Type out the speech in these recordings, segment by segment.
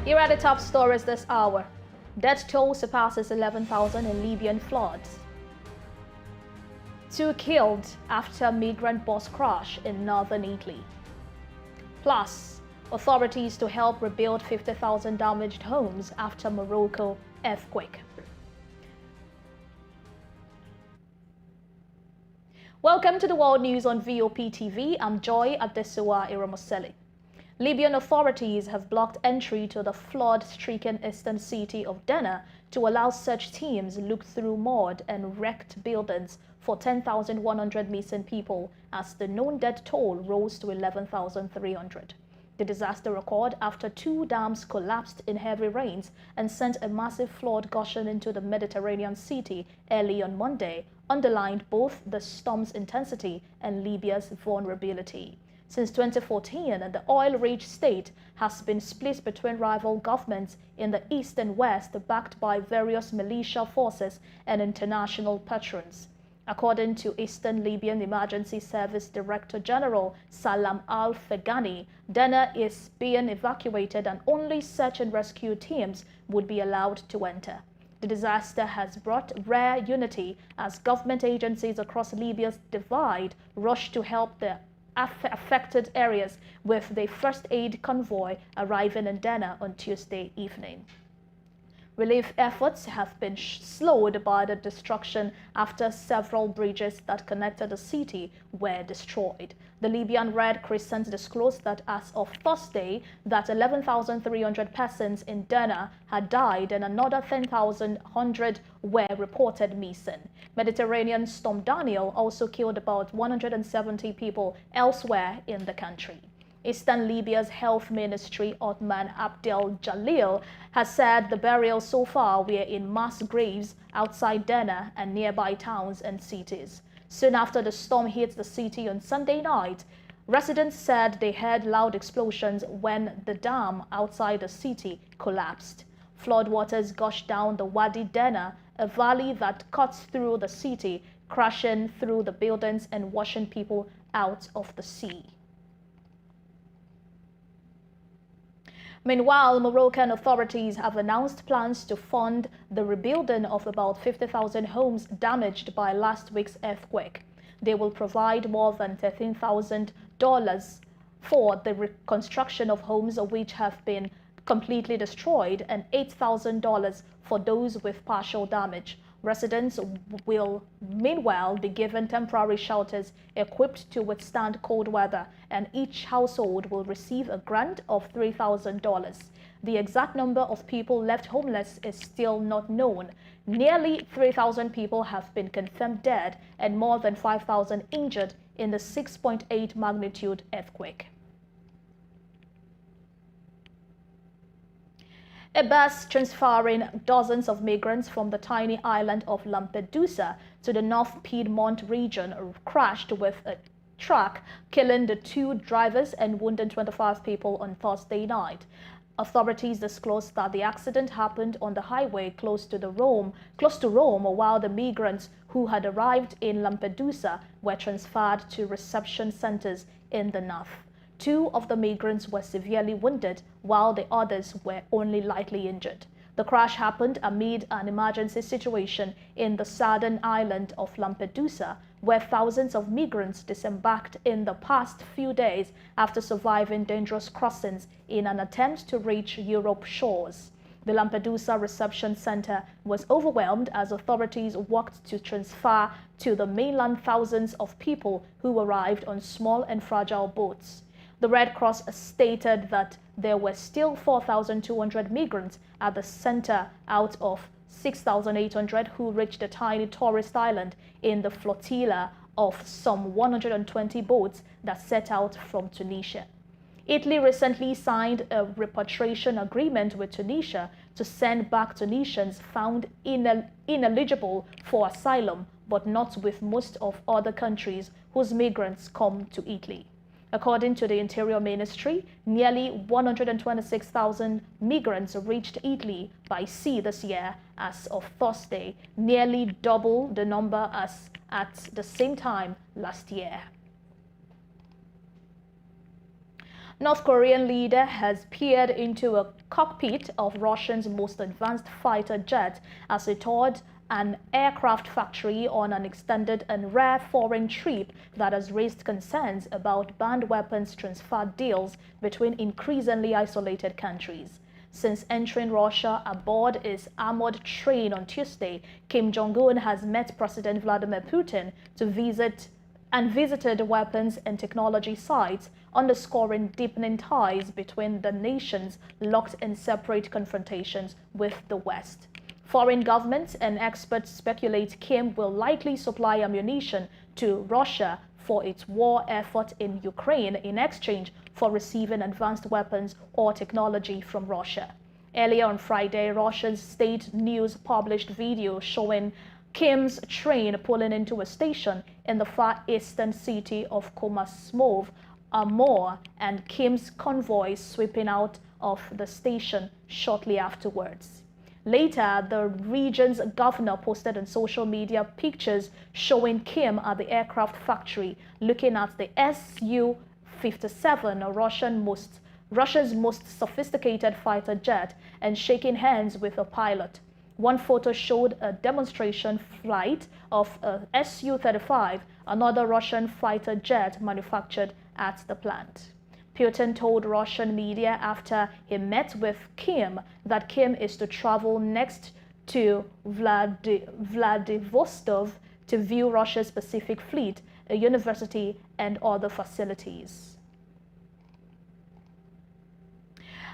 Here are the top stories this hour. Death toll surpasses 11,000 in Libyan floods. 2 killed after migrant bus crash in northern Italy. Plus, authorities to help rebuild 50,000 damaged homes after Morocco earthquake. Welcome to the World News on VOP TV. I'm Joy Adesuwa Iramoseli. Libyan authorities have blocked entry to the flood-stricken eastern city of Derna to allow search teams look through mud and wrecked buildings for 10,100 missing people as the known death toll rose to 11,300. The disaster occurred after 2 dams collapsed in heavy rains and sent a massive flood gushing into the Mediterranean city early on Monday, underlined both the storm's intensity and Libya's vulnerability. Since 2014, the oil-rich state has been split between rival governments in the east and west, backed by various militia forces and international patrons. According to Eastern Libyan Emergency Service Director General Salam Al-Fegani, Derna is being evacuated and only search and rescue teams would be allowed to enter. The disaster has brought rare unity as government agencies across Libya's divide rush to help the affected areas, with the first aid convoy arriving in Derna on Tuesday evening. Relief efforts have been slowed by the destruction after several bridges that connected the city were destroyed. The Libyan Red Crescent disclosed that as of Thursday, that 11,300 persons in Derna had died and another 10,100 were reported missing. Mediterranean storm Daniel also killed about 170 people elsewhere in the country. Eastern Libya's health ministry, Othman Abdel Jalil, has said the burials so far were in mass graves outside Derna and nearby towns and cities. Soon after the storm hit the city on Sunday night, residents said they heard loud explosions when the dam outside the city collapsed. Floodwaters gushed down the Wadi Derna, a valley that cuts through the city, crashing through the buildings and washing people out of the sea. Meanwhile, Moroccan authorities have announced plans to fund the rebuilding of about 50,000 homes damaged by last week's earthquake. They will provide more than $13,000 for the reconstruction of homes which have been completely destroyed and $8,000 for those with partial damage. Residents will meanwhile be given temporary shelters equipped to withstand cold weather, and each household will receive a grant of $3,000. The exact number of people left homeless is still not known. Nearly 3,000 people have been confirmed dead and more than 5,000 injured in the 6.8 magnitude earthquake. A bus transferring dozens of migrants from the tiny island of Lampedusa to the North Piedmont region crashed with a truck, killing the 2 drivers and wounding 25 people on Thursday night. Authorities disclosed that the accident happened on the highway close to Rome, while the migrants who had arrived in Lampedusa were transferred to reception centers in the north. 2 of the migrants were severely wounded, while the others were only lightly injured. The crash happened amid an emergency situation in the southern island of Lampedusa, where thousands of migrants disembarked in the past few days after surviving dangerous crossings in an attempt to reach Europe's shores. The Lampedusa reception center was overwhelmed as authorities worked to transfer to the mainland thousands of people who arrived on small and fragile boats. The Red Cross stated that there were still 4,200 migrants at the center out of 6,800 who reached the tiny tourist island in the flotilla of some 120 boats that set out from Tunisia. Italy recently signed a repatriation agreement with Tunisia to send back Tunisians found ineligible for asylum, but not with most of other countries whose migrants come to Italy. According to the Interior Ministry, nearly 126,000 migrants reached Italy by sea this year as of Thursday, nearly double the number as at the same time last year. North Korean leader has peered into a cockpit of Russia's most advanced fighter jet as it toured an aircraft factory on an extended and rare foreign trip that has raised concerns about banned weapons transfer deals between increasingly isolated countries. Since entering Russia aboard his armored train on Tuesday, Kim Jong-un has met President Vladimir Putin to visited weapons and technology sites, underscoring deepening ties between the nations locked in separate confrontations with the West. Foreign governments and experts speculate Kim will likely supply ammunition to Russia for its war effort in Ukraine in exchange for receiving advanced weapons or technology from Russia. Earlier on Friday, Russia's state news published video showing Kim's train pulling into a station in the far eastern city of Komasmov, Amur, and Kim's convoy sweeping out of the station shortly afterwards. Later, the region's governor posted on social media pictures showing Kim at the aircraft factory looking at the Su-57, Russia's most sophisticated fighter jet, and shaking hands with a pilot. One photo showed a demonstration flight of a Su-35, another Russian fighter jet manufactured at the plant. Putin told Russian media after he met with Kim that Kim is to travel next to Vladivostok to view Russia's Pacific Fleet, a university, and other facilities.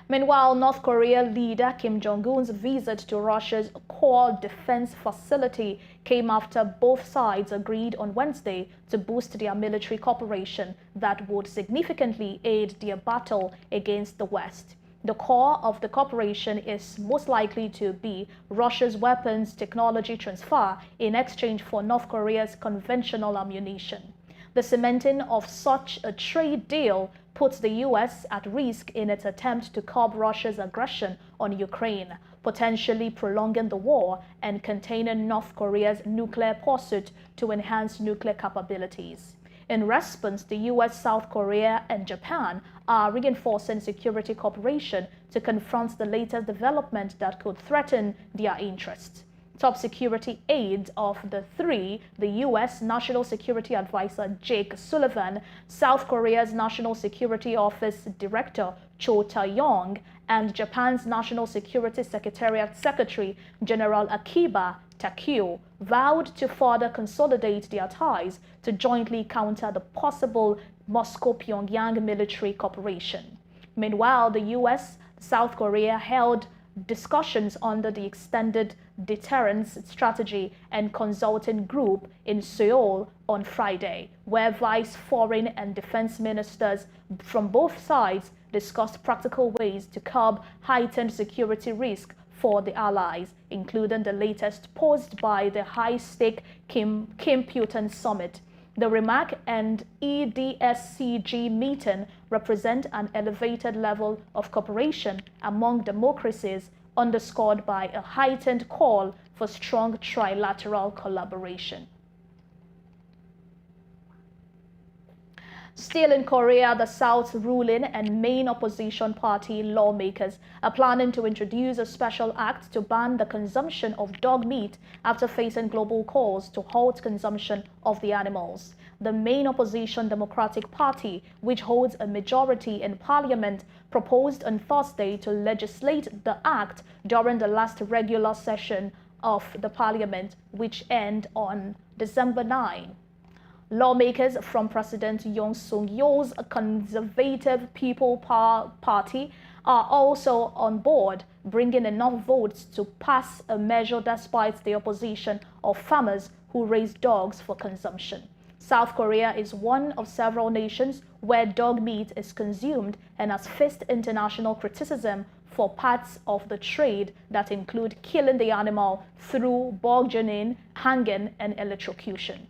Meanwhile, North Korea leader Kim Jong-un's visit to Russia's core defense facility came after both sides agreed on Wednesday to boost their military cooperation that would significantly aid their battle against the West. The core of the cooperation is most likely to be Russia's weapons technology transfer in exchange for North Korea's conventional ammunition. The cementing of such a trade deal puts the U.S. at risk in its attempt to curb Russia's aggression on Ukraine, potentially prolonging the war and containing North Korea's nuclear pursuit to enhance nuclear capabilities. In response, the U.S., South Korea, and Japan are reinforcing security cooperation to confront the latest development that could threaten their interests. Top security aides of the three, the U.S. National Security Advisor Jake Sullivan, South Korea's National Security Office Director Cho Ta-yong, and Japan's National Security Secretariat Secretary General Akiba Takeo, vowed to further consolidate their ties to jointly counter the possible Moscow-Pyongyang military cooperation. Meanwhile, the U.S. South Korea held discussions under the Extended Deterrence Strategy and Consulting Group in Seoul on Friday, where vice foreign and defense ministers from both sides discussed practical ways to curb heightened security risk for the allies, including the latest posed by the high-stake Kim-Putin summit. The RIMAC and EDSCG meeting represent an elevated level of cooperation among democracies, underscored by a heightened call for strong trilateral collaboration. Still in Korea, the South's ruling and main opposition party lawmakers are planning to introduce a special act to ban the consumption of dog meat after facing global calls to halt consumption of the animals. The main opposition Democratic Party, which holds a majority in parliament, proposed on Thursday to legislate the act during the last regular session of the parliament, which ended on December 9. Lawmakers from President Yoon Suk-yeol's Conservative People Party are also on board, bringing enough votes to pass a measure despite the opposition of farmers who raise dogs for consumption. South Korea is one of several nations where dog meat is consumed and has faced international criticism for parts of the trade that include killing the animal through burgeoning, hanging, and electrocution.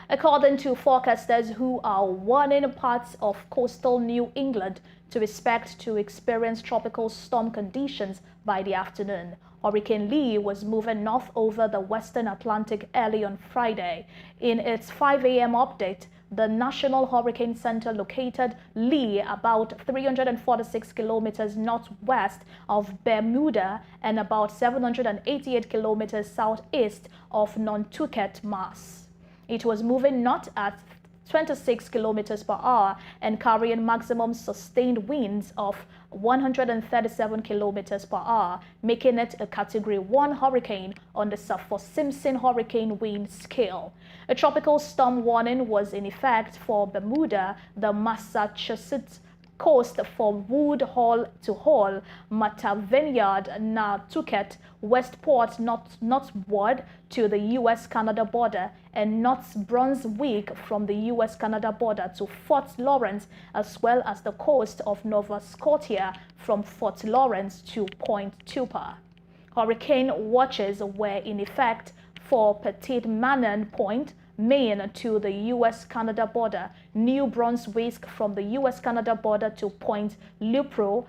According to forecasters who are warning parts of coastal New England to experience tropical storm conditions by the afternoon. Hurricane Lee was moving north over the western Atlantic early on Friday. In its 5 a.m. update, the National Hurricane Center located Lee about 346 kilometers northwest of Bermuda and about 788 kilometers southeast of Nantucket, Mass. It was moving north at 26 kilometers per hour and carrying maximum sustained winds of 137 kilometers per hour, making it a Category 1 hurricane on the Saffir-Simpson hurricane wind scale. A tropical storm warning was in effect for Bermuda, the Massachusetts coast from Woodhull to Hull, Mata Vineyard, Nantucket, Westport northward to the U.S.-Canada border, and North Brunswick from the U.S.-Canada border to Fort Lawrence, as well as the coast of Nova Scotia from Fort Lawrence to Point Tupper. Hurricane watches were in effect for Petit Manan Point, Maine to the U.S.-Canada border, New Brunswick from the U.S.-Canada border to Point Lepreau,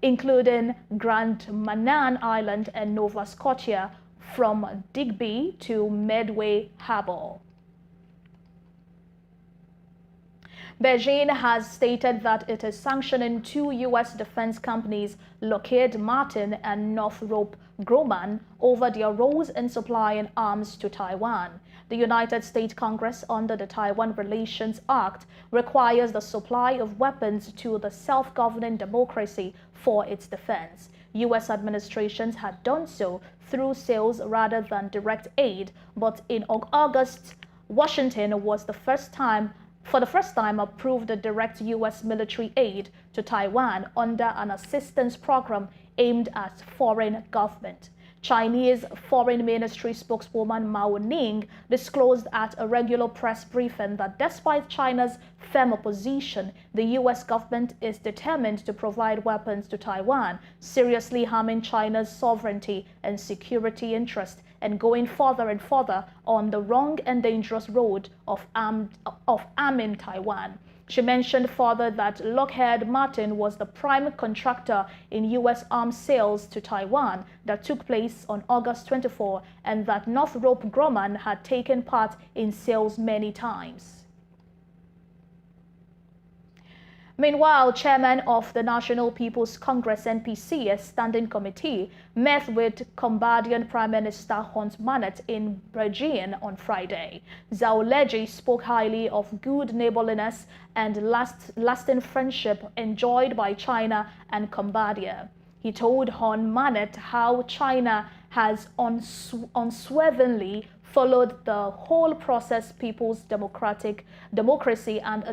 including Grand Manan Island and Nova Scotia from Digby to Medway Harbor. Beijing has stated that it is sanctioning two U.S. defense companies, Lockheed Martin and Northrop Grumman, over their roles in supplying arms to Taiwan. The United States Congress, under the Taiwan Relations Act, requires the supply of weapons to the self-governing democracy for its defense. U.S. administrations had done so through sales rather than direct aid, but in August, Washington was for the first time approved the direct U.S. military aid to Taiwan under an assistance program aimed at foreign government. Chinese Foreign Ministry spokeswoman Mao Ning disclosed at a regular press briefing that despite China's firm opposition, the U.S. government is determined to provide weapons to Taiwan, seriously harming China's sovereignty and security interests and going further and further on the wrong and dangerous road of arming Taiwan. She mentioned further that Lockheed Martin was the prime contractor in U.S. arms sales to Taiwan that took place on August 24, and that Northrop Grumman had taken part in sales many times. Meanwhile, Chairman of the National People's Congress (NPC) Standing Committee met with Cambodian Prime Minister Hun Manet in Beijing on Friday. Zhao Leji spoke highly of good neighborliness and lasting friendship enjoyed by China and Cambodia. He told Hun Manet how China has unswervingly followed the whole process, people's democracy and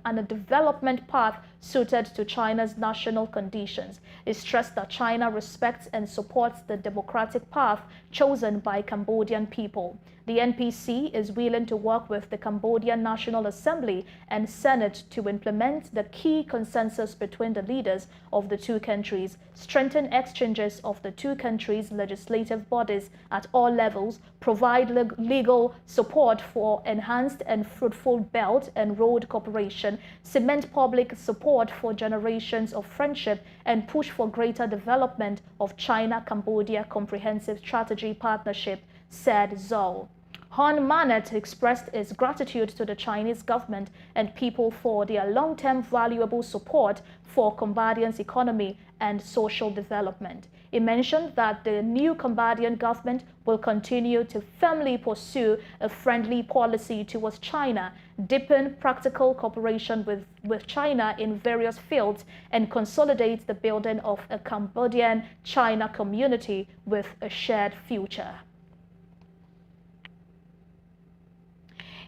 a development path suited to China's national conditions. He stressed that China respects and supports the democratic path chosen by Cambodian people. The NPC is willing to work with the Cambodian National Assembly and Senate to implement the key consensus between the leaders of the two countries, strengthen exchanges of the two countries' legislative bodies at all levels, provide legal support for enhanced and fruitful Belt and Road cooperation, cement public support for generations of friendship, and push for greater development of China-Cambodia Comprehensive Strategy Partnership, said Zhou. Hun Manet expressed his gratitude to the Chinese government and people for their long-term valuable support for Cambodia's economy and social development. He mentioned that the new Cambodian government will continue to firmly pursue a friendly policy towards China, deepen practical cooperation with China in various fields, and consolidate the building of a Cambodian-China community with a shared future.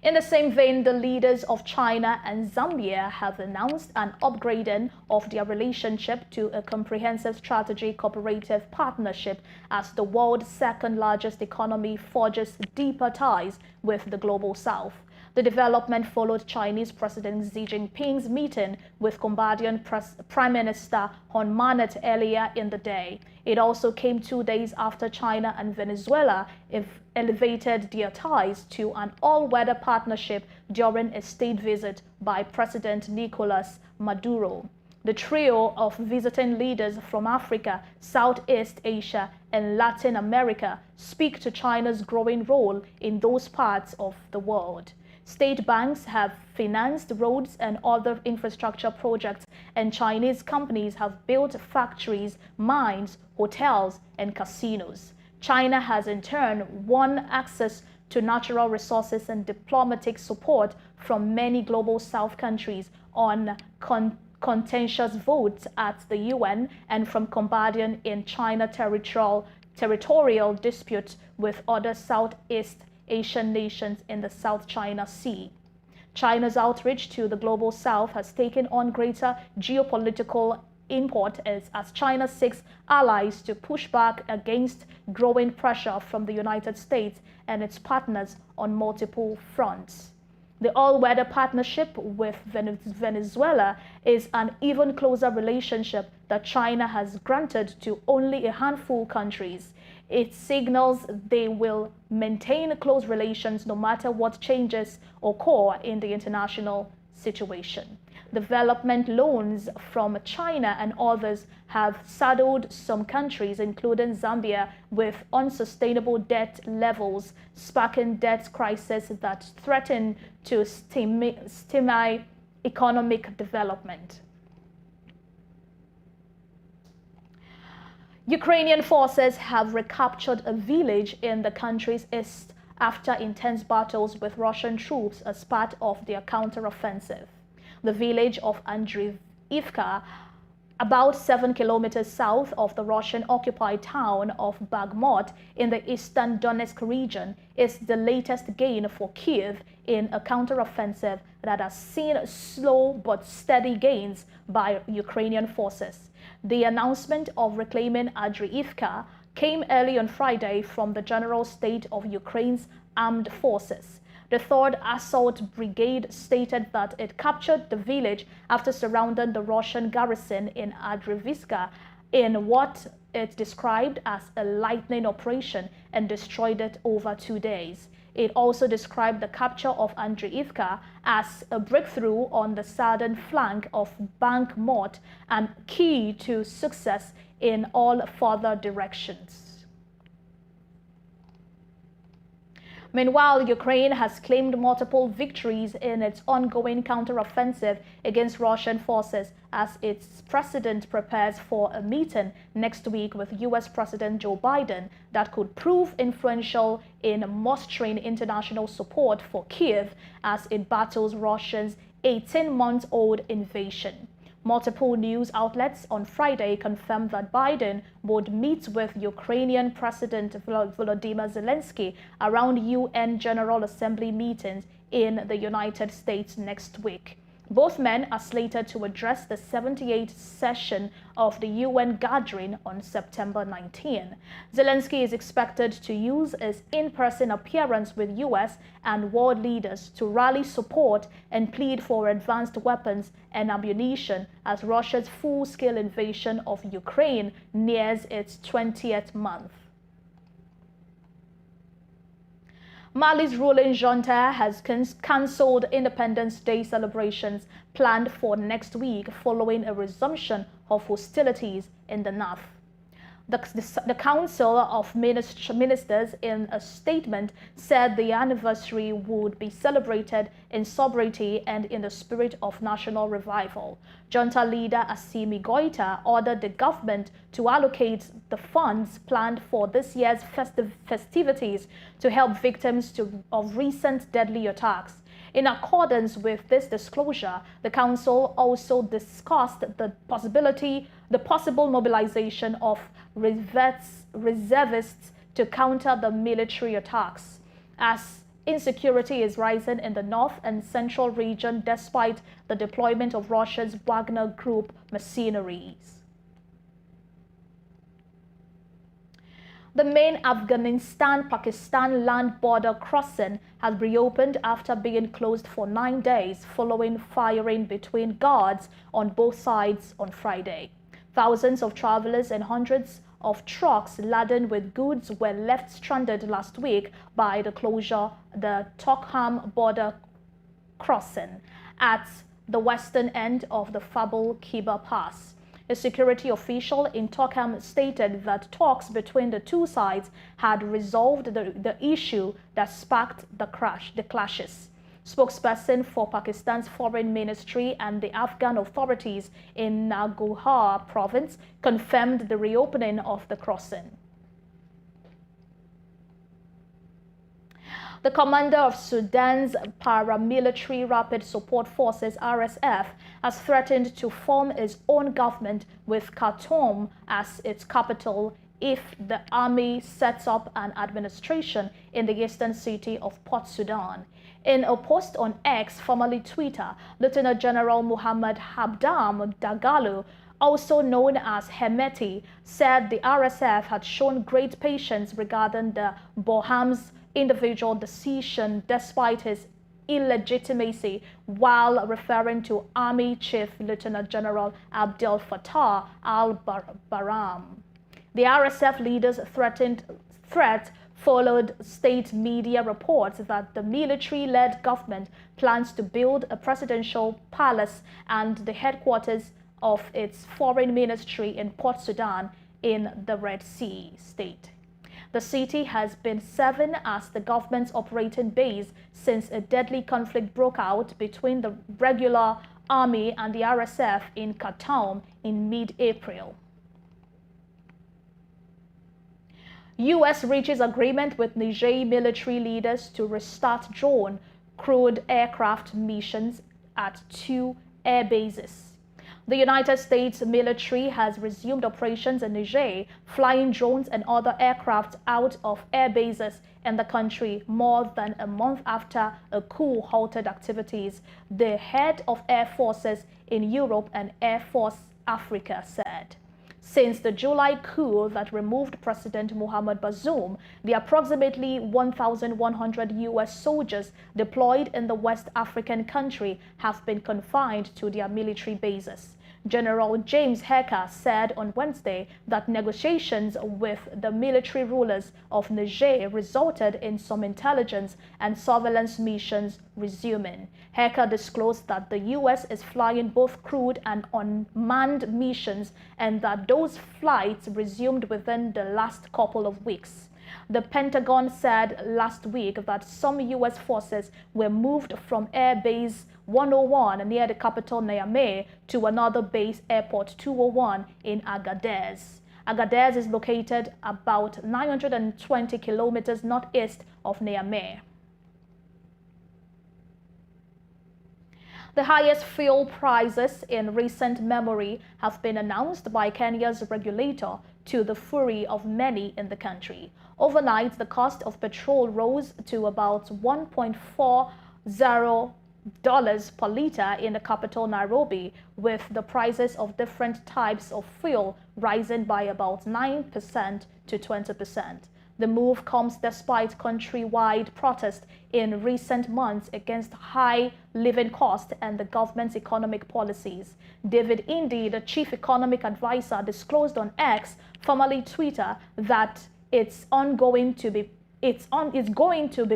In the same vein, the leaders of China and Zambia have announced an upgrading of their relationship to a comprehensive strategy cooperative partnership as the world's second-largest economy forges deeper ties with the Global South. The development followed Chinese President Xi Jinping's meeting with Cambodian Prime Minister Hun Manet earlier in the day. It also came 2 days after China and Venezuela elevated their ties to an all-weather partnership during a state visit by President Nicolas Maduro. The trio of visiting leaders from Africa, Southeast Asia, and Latin America speak to China's growing role in those parts of the world. State banks have financed roads and other infrastructure projects, and Chinese companies have built factories, mines, hotels, and casinos. China has in turn won access to natural resources and diplomatic support from many global South countries on contentious votes at the UN and from combating in China territorial disputes with other Southeast Asian nations in the South China Sea. China's outreach to the global South has taken on greater geopolitical import as China seeks allies to push back against growing pressure from the United States and its partners on multiple fronts. The all-weather partnership with Venezuela is an even closer relationship that China has granted to only a handful of countries. It signals they will maintain close relations no matter what changes occur in the international situation. Development loans from China and others have saddled some countries, including Zambia, with unsustainable debt levels, sparking debt crises that threaten to stymie economic development. Ukrainian forces have recaptured a village in the country's east after intense battles with Russian troops as part of their counteroffensive. The village of Andriivka, about 7 kilometers south of the Russian-occupied town of Bakhmut in the eastern Donetsk region, is the latest gain for Kiev in a counteroffensive that has seen slow but steady gains by Ukrainian forces. The announcement of reclaiming Andriivka came early on Friday from the General State of Ukraine's armed forces. The 3rd Assault Brigade stated that it captured the village after surrounding the Russian garrison in Andriivka in what it described as a lightning operation and destroyed it over 2 days. It also described the capture of Andriivka as a breakthrough on the southern flank of Bakhmut and key to success in all further directions. Meanwhile, Ukraine has claimed multiple victories in its ongoing counteroffensive against Russian forces as its president prepares for a meeting next week with U.S. President Joe Biden that could prove influential in mustering international support for Kiev as it battles Russia's 18-month-old invasion. Multiple news outlets on Friday confirmed that Biden would meet with Ukrainian President Volodymyr Zelensky around UN General Assembly meetings in the United States next week. Both men are slated to address the 78th session of the UN gathering on September 19. Zelensky is expected to use his in-person appearance with US and world leaders to rally support and plead for advanced weapons and ammunition as Russia's full-scale invasion of Ukraine nears its 20th month. Mali's ruling junta has cancelled Independence Day celebrations planned for next week following a resumption of hostilities in the north. The Council of Ministers in a statement said the anniversary would be celebrated in sobriety and in the spirit of national revival. Junta leader Assimi Goïta ordered the government to allocate the funds planned for this year's festivities to help victims of recent deadly attacks. In accordance with this disclosure, the Council also discussed the possible mobilization of reservists to counter the military attacks, as insecurity is rising in the north and central region despite the deployment of Russia's Wagner Group mercenaries. The main Afghanistan-Pakistan land border crossing has reopened after being closed for 9 days following firing between guards on both sides on Friday. Thousands of travelers and hundreds of trucks laden with goods were left stranded last week by the closure of the Tokham border crossing. At the western end of the Fabul Kiba Pass. A security official in Tokham stated that talks between the two sides had resolved the issue that sparked the clashes. Spokesperson for Pakistan's foreign ministry and the Afghan authorities in Nangarhar province confirmed the reopening of the crossing. The commander of Sudan's paramilitary Rapid Support Forces (RSF) has threatened to form its own government with Khartoum as its capital if the army sets up an administration in the eastern city of Port Sudan. In a post on X, formerly Twitter, Lieutenant General Muhammad Habdam Dagalo, also known as Hemeti, said the RSF had shown great patience regarding the Boham's individual decision despite his illegitimacy, while referring to Army Chief Lieutenant General Abdel Fattah al-Burhan. The RSF leader's threat followed state media reports that the military-led government plans to build a presidential palace and the headquarters of its foreign ministry in Port Sudan in the Red Sea state. The city has been serving as the government's operating base since a deadly conflict broke out between the regular army and the RSF in Khartoum in mid-April. U.S. reaches agreement with Niger military leaders to restart drone crewed aircraft missions at 2 air bases. The United States military has resumed operations in Niger, flying drones and other aircraft out of air bases in the country more than a month after a coup halted activities, the head of Air Forces in Europe and Air Force Africa said. Since the July coup that removed President Mohamed Bazoum, the approximately 1,100 U.S. soldiers deployed in the West African country have been confined to their military bases. General James Hecker said on Wednesday that negotiations with the military rulers of Niger resulted in some intelligence and surveillance missions resuming. Hecker disclosed that the U.S. is flying both crewed and unmanned missions and that those flights resumed within the last couple of weeks. The Pentagon said last week that some U.S. forces were moved from Air Base 101 near the capital Niamey to another base, Airport 201 in Agadez. Agadez is located about 920 kilometers northeast of Niamey. The highest fuel prices in recent memory have been announced by Kenya's regulator, to the fury of many in the country. Overnight, the cost of petrol rose to about $1.40 per liter in the capital Nairobi, with the prices of different types of fuel rising by about 9% to 20%. The move comes despite countrywide protests in recent months against high living costs and the government's economic policies. David Indi, the chief economic advisor, disclosed on X, formerly Twitter, that it's going to be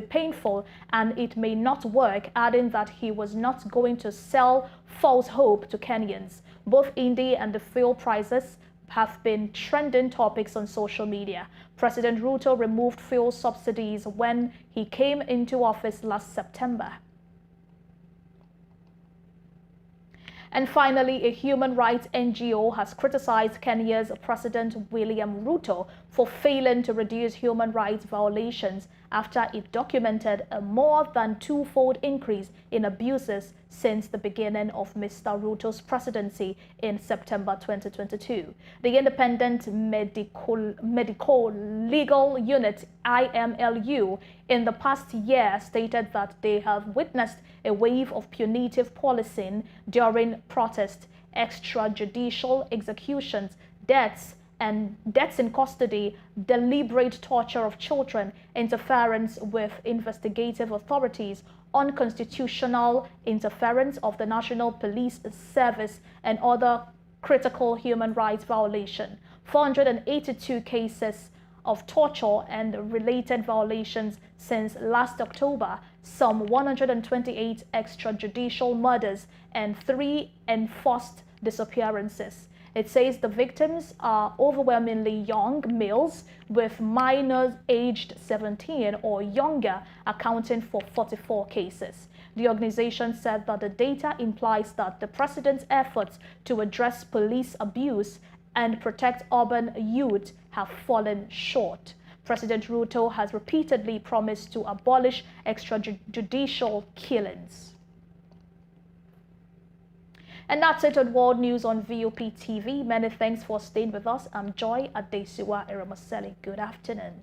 painful and it may not work, adding that he was not going to sell false hope to Kenyans. Both Indi and the fuel prices have been trending topics on social media. President Ruto removed fuel subsidies when he came into office last September. And finally, a human rights NGO has criticized Kenya's President William Ruto for failing to reduce human rights violations after it documented a more than twofold increase in abuses since the beginning of Mr. Ruto's presidency in September 2022. The Independent Medical Legal Unit, IMLU, in the past year stated that they have witnessed a wave of punitive policing during protests, extrajudicial executions, deaths in custody, deliberate torture of children, interference with investigative authorities, unconstitutional interference of the National Police Service, and other critical human rights violations. 482 cases of torture and related violations since last October, some 128 extrajudicial murders, and 3 enforced disappearances. It says the victims are overwhelmingly young males, with minors aged 17 or younger accounting for 44 cases. The organization said that the data implies that the president's efforts to address police abuse and protect urban youth have fallen short. President Ruto has repeatedly promised to abolish extrajudicial killings. And that's it on World News on VOP TV. Many thanks for staying with us. I'm Joy Adesiwa Eramaseli. Good afternoon.